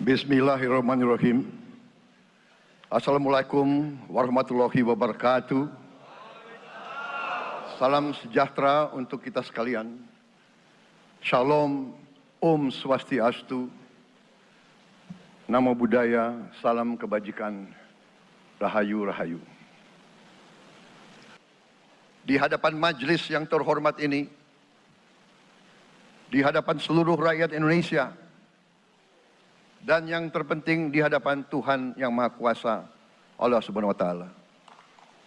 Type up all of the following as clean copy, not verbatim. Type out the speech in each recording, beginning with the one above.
Bismillahirrahmanirrahim. Assalamualaikum warahmatullahi wabarakatuh. Salam sejahtera untuk kita sekalian. Shalom, Om Swastiastu, Namo Buddhaya, salam kebajikan, Rahayu Rahayu. Di hadapan majelis yang terhormat ini, di hadapan seluruh rakyat Indonesia, dan yang terpenting di hadapan Tuhan Yang Maha Kuasa, Allah Subhanahu wa Ta'ala.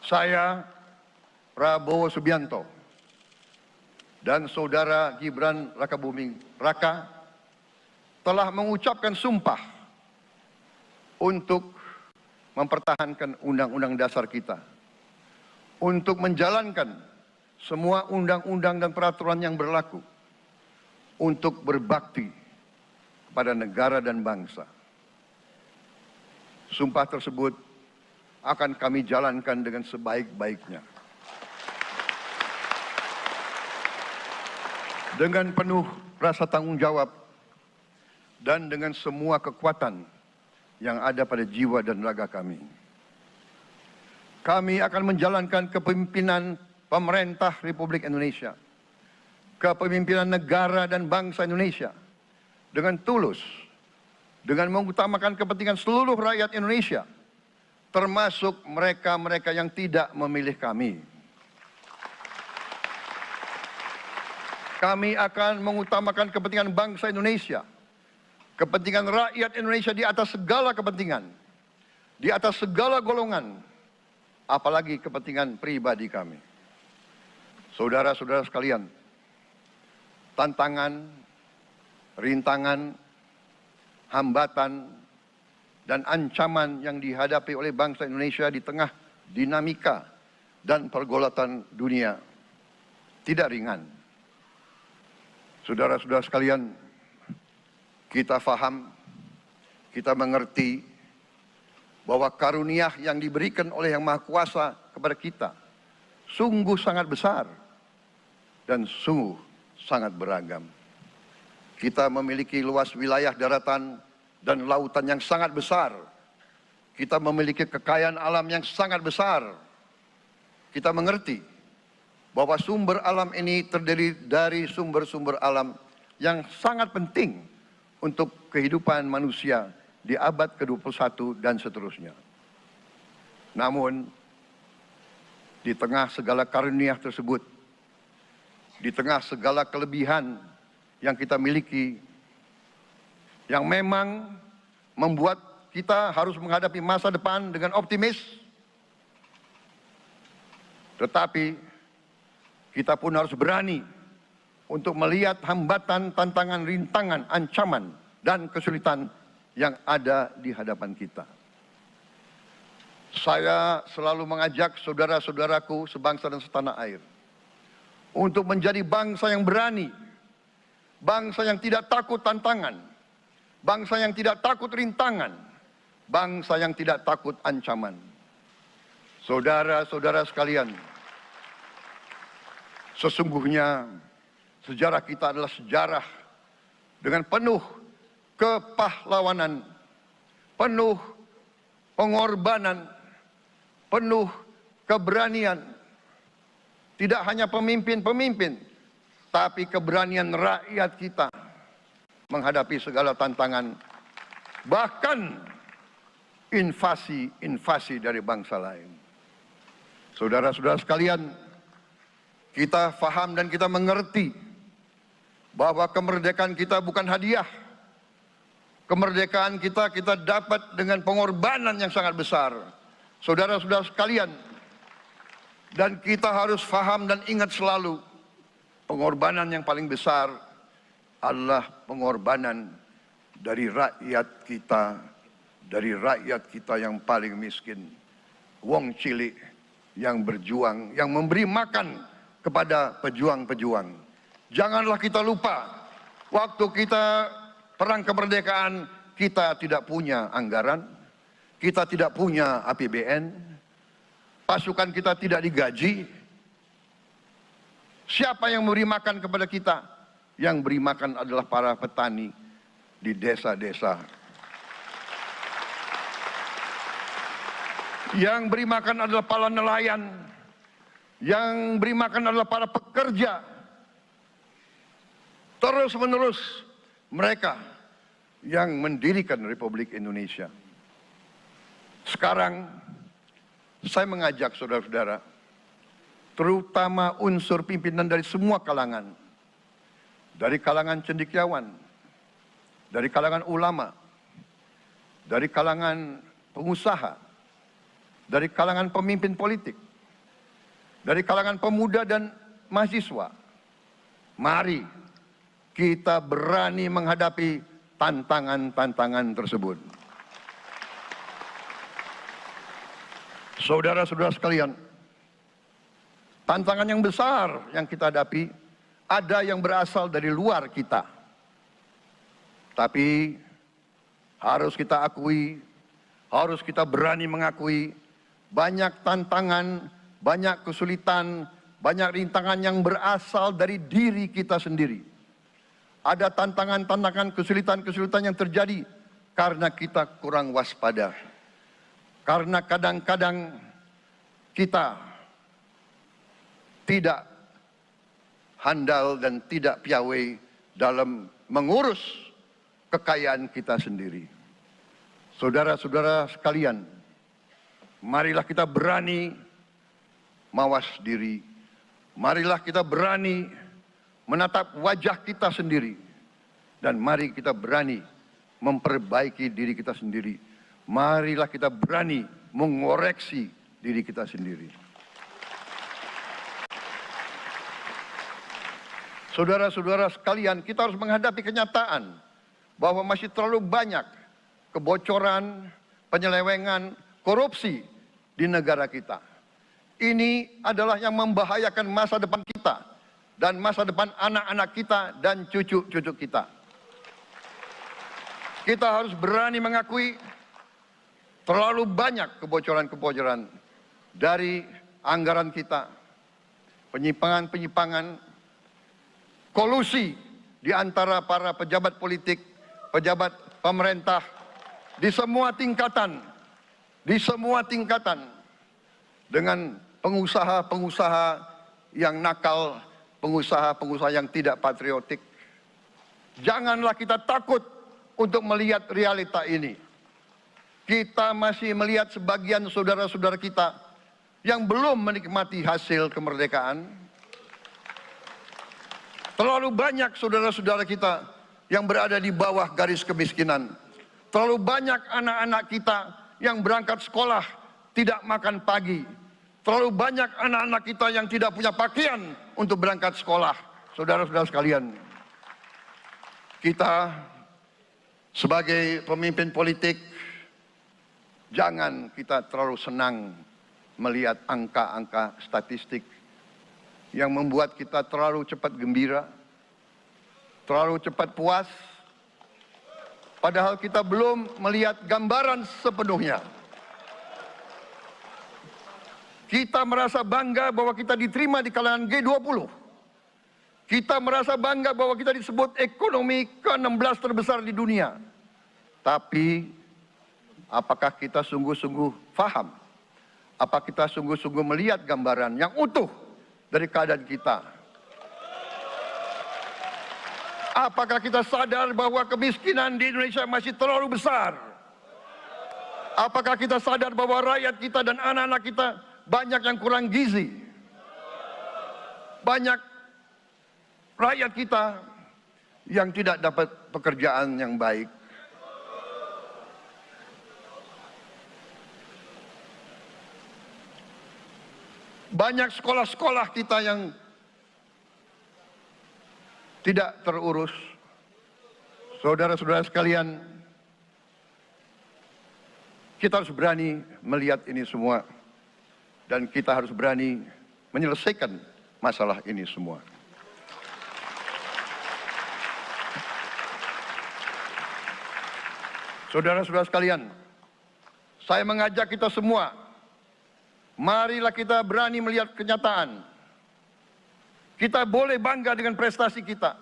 Saya, Prabowo Subianto, dan Saudara Gibran Rakabuming Raka telah mengucapkan sumpah untuk mempertahankan Undang-Undang Dasar kita, untuk menjalankan semua undang-undang dan peraturan yang berlaku, untuk berbakti pada negara dan bangsa. Sumpah tersebut akan kami jalankan dengan sebaik-baiknya. Dengan penuh rasa tanggung jawab dan dengan semua kekuatan yang ada pada jiwa dan raga kami. Kami akan menjalankan kepemimpinan pemerintah Republik Indonesia, kepemimpinan negara dan bangsa Indonesia dengan tulus, dengan mengutamakan kepentingan seluruh rakyat Indonesia, termasuk mereka-mereka yang tidak memilih kami. Kami akan mengutamakan kepentingan bangsa Indonesia, kepentingan rakyat Indonesia di atas segala kepentingan, di atas segala golongan, apalagi kepentingan pribadi kami. Saudara-saudara sekalian, tantangan, rintangan, hambatan, dan ancaman yang dihadapi oleh bangsa Indonesia di tengah dinamika dan pergolatan dunia tidak ringan. Saudara-saudara sekalian, kita faham, kita mengerti bahwa karunia yang diberikan oleh Yang Maha Kuasa kepada kita sungguh sangat besar dan sungguh sangat beragam. Kita memiliki luas wilayah daratan dan lautan yang sangat besar. Kita memiliki kekayaan alam yang sangat besar. Kita mengerti bahwa sumber alam ini terdiri dari sumber-sumber alam yang sangat penting untuk kehidupan manusia di abad ke-21 dan seterusnya. Namun, di tengah segala karunia tersebut, di tengah segala kelebihan yang kita miliki, yang memang membuat kita harus menghadapi masa depan dengan optimis, tetapi kita pun harus berani untuk melihat hambatan, tantangan, rintangan, ancaman, dan kesulitan yang ada di hadapan kita. Saya selalu mengajak saudara-saudaraku sebangsa dan setanah air untuk menjadi bangsa yang berani, bangsa yang tidak takut tantangan, bangsa yang tidak takut rintangan, bangsa yang tidak takut ancaman. Saudara-saudara sekalian, sesungguhnya sejarah kita adalah sejarah dengan penuh kepahlawanan, penuh pengorbanan, penuh keberanian. Tidak hanya pemimpin-pemimpin, tapi keberanian rakyat kita menghadapi segala tantangan, bahkan invasi-invasi dari bangsa lain. Saudara-saudara sekalian, kita faham dan kita mengerti bahwa kemerdekaan kita bukan hadiah. Kemerdekaan kita dapat dengan pengorbanan yang sangat besar. Saudara-saudara sekalian, dan kita harus faham dan ingat selalu, pengorbanan yang paling besar adalah pengorbanan dari rakyat kita yang paling miskin. Wong cilik yang berjuang, yang memberi makan kepada pejuang-pejuang. Janganlah kita lupa, waktu kita perang kemerdekaan, kita tidak punya anggaran, kita tidak punya APBN, pasukan kita tidak digaji. Siapa yang memberi makan kepada kita? Yang beri makan adalah para petani di desa-desa Yang beri makan adalah para nelayan. Yang beri makan adalah para pekerja. Terus-menerus mereka yang mendirikan Republik Indonesia. Sekarang saya mengajak saudara-saudara, terutama unsur pimpinan dari semua kalangan, dari kalangan cendekiawan, dari kalangan ulama, dari kalangan pengusaha, dari kalangan pemimpin politik, dari kalangan pemuda dan mahasiswa. Mari kita berani menghadapi tantangan-tantangan tersebut. Saudara-saudara sekalian, tantangan yang besar yang kita hadapi ada yang berasal dari luar kita. Tapi harus kita akui, harus kita berani mengakui, banyak tantangan, banyak kesulitan, banyak rintangan yang berasal dari diri kita sendiri. Ada tantangan-tantangan, kesulitan-kesulitan yang terjadi karena kita kurang waspada. Karena kadang-kadang kita tidak handal dan tidak piawai dalam mengurus kekayaan kita sendiri. Saudara-saudara sekalian, marilah kita berani mawas diri. Marilah kita berani menatap wajah kita sendiri. Dan mari kita berani memperbaiki diri kita sendiri. Marilah kita berani mengoreksi diri kita sendiri. Saudara-saudara sekalian, kita harus menghadapi kenyataan bahwa masih terlalu banyak kebocoran, penyelewengan, korupsi di negara kita. Ini adalah yang membahayakan masa depan kita dan masa depan anak-anak kita dan cucu-cucu kita. Kita harus berani mengakui terlalu banyak kebocoran-kebocoran dari anggaran kita, penyimpangan-penyimpangan, kolusi di antara para pejabat politik, pejabat pemerintah, di semua tingkatan, dengan pengusaha-pengusaha yang nakal, pengusaha-pengusaha yang tidak patriotik. Janganlah kita takut untuk melihat realita ini. Kita masih melihat sebagian saudara-saudara kita yang belum menikmati hasil kemerdekaan. Terlalu banyak saudara-saudara kita yang berada di bawah garis kemiskinan. Terlalu banyak anak-anak kita yang berangkat sekolah tidak makan pagi. Terlalu banyak anak-anak kita yang tidak punya pakaian untuk berangkat sekolah. Saudara-saudara sekalian, kita sebagai pemimpin politik, jangan kita terlalu senang melihat angka-angka statistik yang membuat kita terlalu cepat gembira, terlalu cepat puas, padahal kita belum melihat gambaran sepenuhnya. Kita merasa bangga bahwa kita diterima di kalangan G20. Kita merasa bangga bahwa kita disebut ekonomi ke-16 terbesar di dunia. Tapi apakah kita sungguh-sungguh faham? Apa kita sungguh-sungguh melihat gambaran yang utuh dari keadaan kita? Apakah kita sadar bahwa kemiskinan di Indonesia masih terlalu besar? Apakah kita sadar bahwa rakyat kita dan anak-anak kita banyak yang kurang gizi? Banyak rakyat kita yang tidak dapat pekerjaan yang baik. Banyak sekolah-sekolah kita yang tidak terurus. Saudara-saudara sekalian, kita harus berani melihat ini semua. Dan kita harus berani menyelesaikan masalah ini semua. Saudara-saudara sekalian, saya mengajak kita semua, marilah kita berani melihat kenyataan. Kita boleh bangga dengan prestasi kita,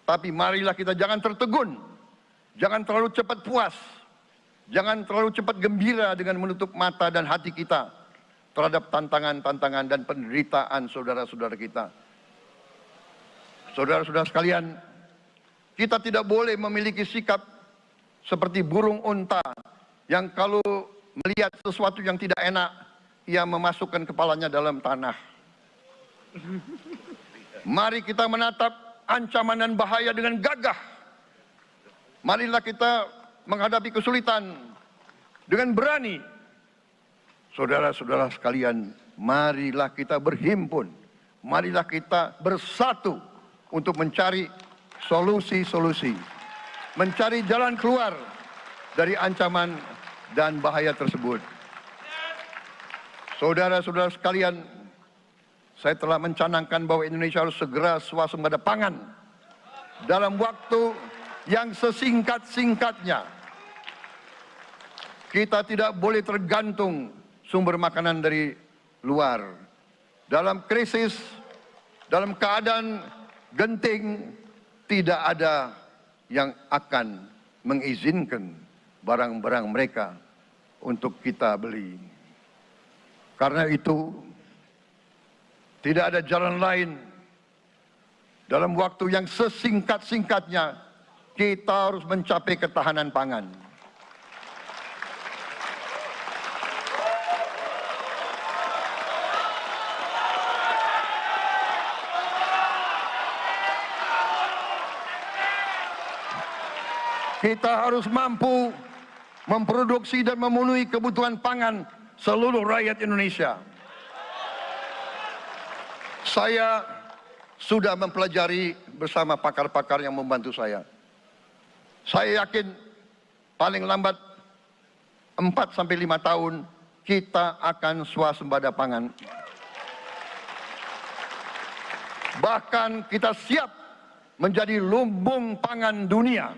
tapi marilah kita jangan tertegun, jangan terlalu cepat puas, Jangan terlalu cepat gembira dengan menutup mata dan hati kita terhadap tantangan-tantangan dan penderitaan saudara-saudara kita. Saudara-saudara sekalian, kita tidak boleh memiliki sikap seperti burung unta yang kalau melihat sesuatu yang tidak enak, ia memasukkan kepalanya dalam tanah. Mari kita menatap ancaman dan bahaya dengan gagah. Marilah kita menghadapi kesulitan dengan berani. Saudara-saudara sekalian, marilah kita berhimpun. Marilah kita bersatu untuk mencari solusi-solusi. Mencari jalan keluar dari ancaman dan bahaya tersebut. Saudara-saudara sekalian, saya telah mencanangkan bahwa Indonesia harus segera swasembada pangan dalam waktu yang sesingkat-singkatnya. Kita tidak boleh tergantung sumber makanan dari luar. Dalam krisis, dalam keadaan genting, tidak ada yang akan mengizinkan barang-barang mereka untuk kita beli. Karena itu, tidak ada jalan lain. Dalam waktu yang sesingkat-singkatnya, kita harus mencapai ketahanan pangan. Kita harus mampu memproduksi dan memenuhi kebutuhan pangan seluruh rakyat Indonesia. Saya sudah mempelajari bersama pakar-pakar yang membantu saya. Saya yakin paling lambat 4-5 tahun kita akan swasembada pangan. Bahkan kita siap menjadi lumbung pangan dunia.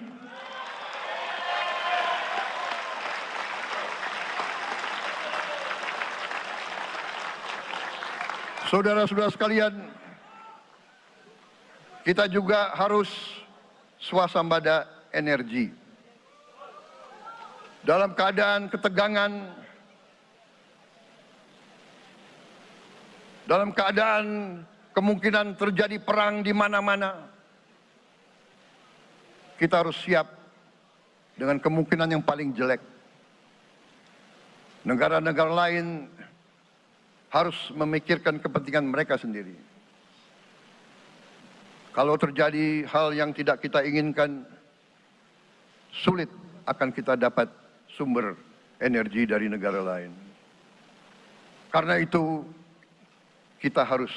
Saudara-saudara sekalian, kita juga harus swasembada energi. Dalam keadaan ketegangan, dalam keadaan kemungkinan terjadi perang di mana-mana, kita harus siap dengan kemungkinan yang paling jelek. Negara-negara lain harus memikirkan kepentingan mereka sendiri. Kalau terjadi hal yang tidak kita inginkan, sulit akan kita dapat sumber energi dari negara lain. Karena itu, kita harus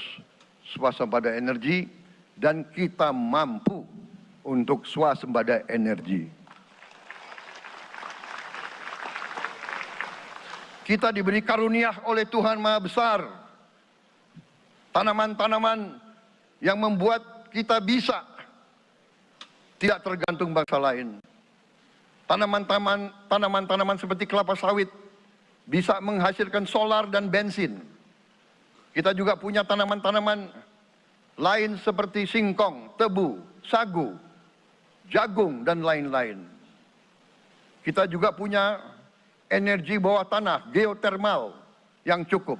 swasembada energi dan kita mampu untuk swasembada energi. Kita diberi karunia oleh Tuhan Maha Besar. Tanaman-tanaman yang membuat kita bisa tidak tergantung bangsa lain. Tanaman-tanaman seperti kelapa sawit bisa menghasilkan solar dan bensin. Kita juga punya tanaman-tanaman lain seperti singkong, tebu, sagu, jagung, dan lain-lain. Kita juga punya energi bawah tanah, geotermal yang cukup.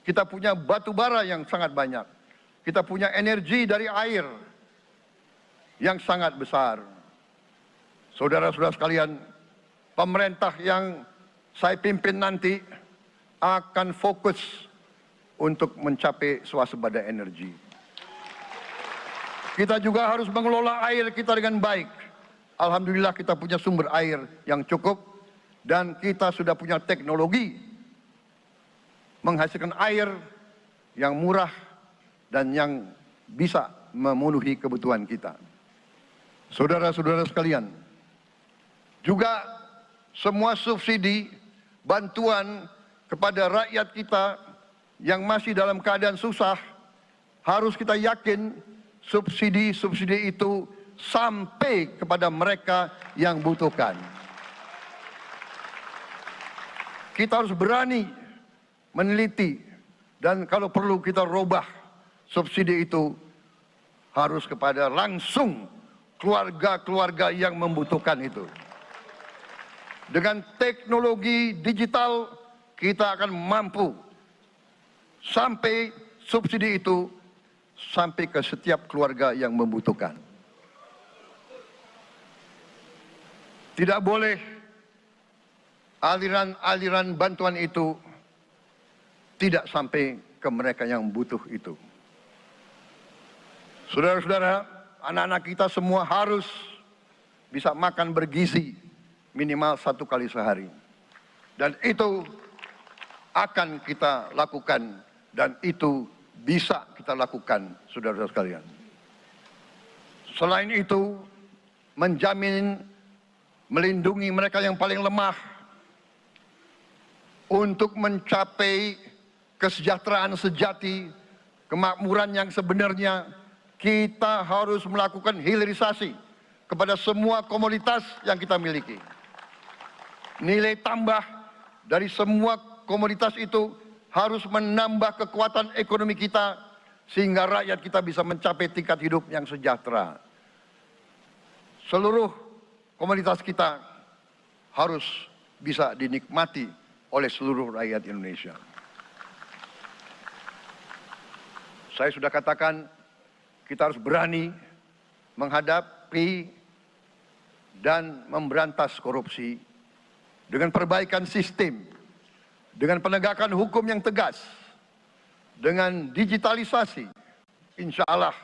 Kita punya batu bara yang sangat banyak. Kita punya energi dari air yang sangat besar. Saudara-saudara sekalian, pemerintah yang saya pimpin nanti akan fokus untuk mencapai swasembada energi. Kita juga harus mengelola air kita dengan baik. Alhamdulillah kita punya sumber air yang cukup. Dan kita sudah punya teknologi menghasilkan air yang murah dan yang bisa memenuhi kebutuhan kita. Saudara-saudara sekalian, juga semua subsidi, bantuan kepada rakyat kita yang masih dalam keadaan susah, harus kita yakin subsidi-subsidi itu sampai kepada mereka yang butuhkan. Kita harus berani meneliti dan kalau perlu kita robah subsidi itu harus kepada langsung keluarga-keluarga yang membutuhkan itu. dengan teknologi digital kita akan mampu sampai subsidi itu sampai ke setiap keluarga yang membutuhkan. Tidak boleh aliran-aliran bantuan itu tidak sampai ke mereka yang butuh itu. Saudara-saudara, anak-anak kita semua harus bisa makan bergizi minimal 1 kali sehari. Dan itu akan kita lakukan dan itu bisa kita lakukan, saudara-saudara sekalian. Selain itu, menjamin melindungi mereka yang paling lemah untuk mencapai kesejahteraan sejati, kemakmuran yang sebenarnya, kita harus melakukan hilirisasi kepada semua komoditas yang kita miliki. Nilai tambah dari semua komoditas itu harus menambah kekuatan ekonomi kita sehingga rakyat kita bisa mencapai tingkat hidup yang sejahtera. Seluruh komoditas kita harus bisa dinikmati oleh seluruh rakyat Indonesia. Saya sudah katakan, kita harus berani menghadapi dan memberantas korupsi dengan perbaikan sistem, dengan penegakan hukum yang tegas, dengan digitalisasi. Insya Allah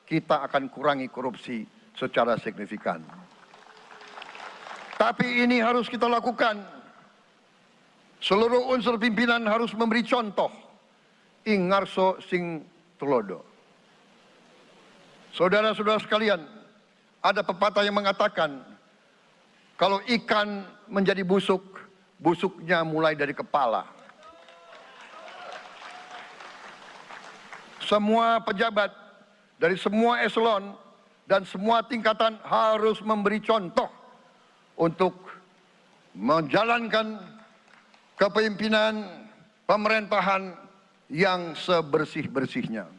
kita akan kurangi korupsi secara signifikan. Tapi ini harus kita lakukan. Seluruh unsur pimpinan harus memberi contoh. Ing ngarso sing tulodo. Saudara-saudara sekalian, ada pepatah yang mengatakan, kalau ikan menjadi busuk, busuknya mulai dari kepala. Semua pejabat dari semua eselon dan semua tingkatan harus memberi contoh untuk menjalankan kepemimpinan pemerintahan yang sebersih-bersihnya.